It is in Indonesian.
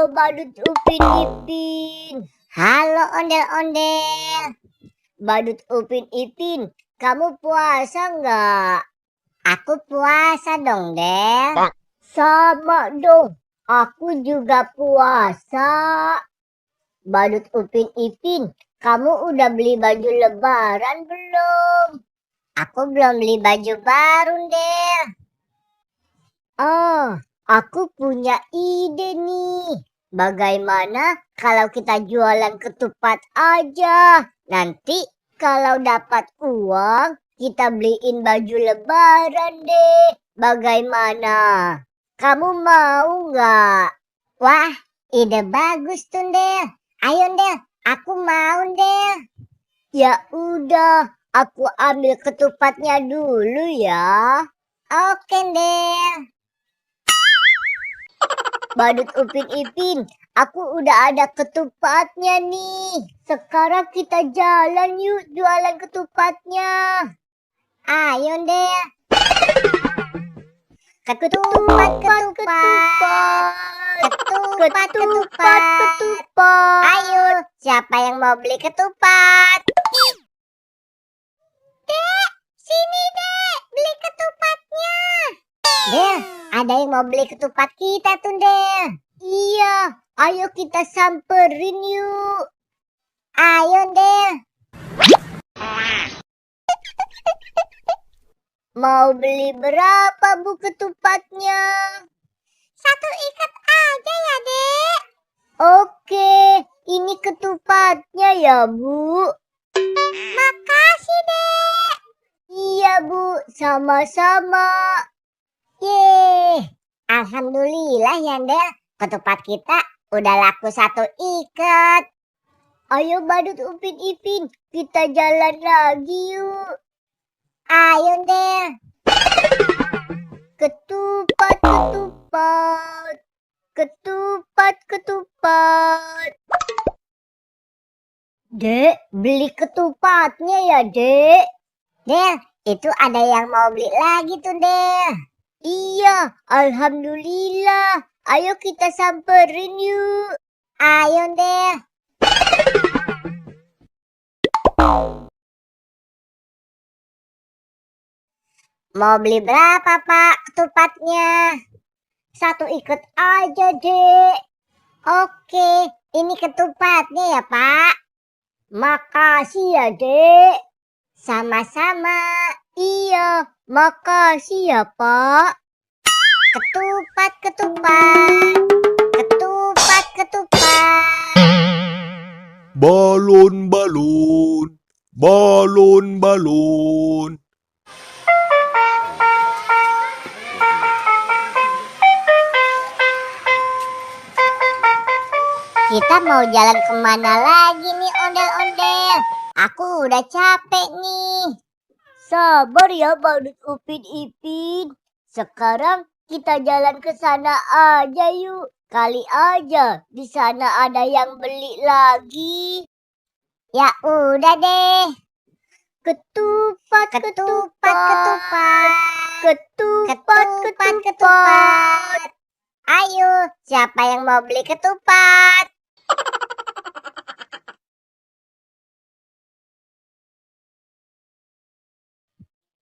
Badut Upin Ipin. Halo ondel-ondel. Badut Upin Ipin, kamu puasa nggak? Aku puasa dong, Del. Sama dong, aku juga puasa. Badut Upin Ipin, kamu udah beli baju lebaran belum? Aku belum beli baju baru, Del. Oh, aku punya ide nih. Bagaimana kalau kita jualan ketupat aja? Nanti kalau dapat uang, kita beliin baju lebaran deh. Bagaimana? Kamu mau nggak? Wah, ide bagus tuh, Del. Ayo, Del. Aku mau, Del. Ya udah, aku ambil ketupatnya dulu ya. Oke, Del. Badut Upin Ipin, aku udah ada ketupatnya nih. Sekarang kita jalan yuk jualan ketupatnya. Ayo, Del. Ketupat. Ayo, siapa yang mau beli ketupat? Dek, sini Dek, beli ketupatnya. Del, ada yang mau beli ketupat kita tuh, Del. Iya, ayo kita samperin yuk. Ayo, Del. Mau beli berapa, Bu, ketupatnya? 1 ikat aja ya, Dek. Oke, ini ketupatnya ya, Bu. Makasih, Dek. Iya, Bu, sama-sama. Yeay, alhamdulillah ya, Del. Ketupat kita udah laku 1 ikat. Ayo Badut Upin Ipin, kita jalan lagi yuk. Ayo, Del. Ketupat. Dek, beli ketupatnya ya, Dek. Del, itu ada yang mau beli lagi tuh, Del. Iya, alhamdulillah. Ayo kita samperin yuk. Ayo, Del. Mau beli berapa, Pak, ketupatnya? 1 ikat aja, Dek. Oke, ini ketupatnya ya, Pak. Makasih ya, Dek. Sama-sama. Iya, makasih ya, Pak. Ketupat. Balon. Kita mau jalan kemana lagi nih, ondel-ondel? Aku udah capek nih. Sabar ya, Badut Upin Ipin. Sekarang kita jalan ke sana aja yuk. Kali aja di sana ada yang beli lagi. Ya udah deh. Ketupat. Ayo, siapa yang mau beli ketupat?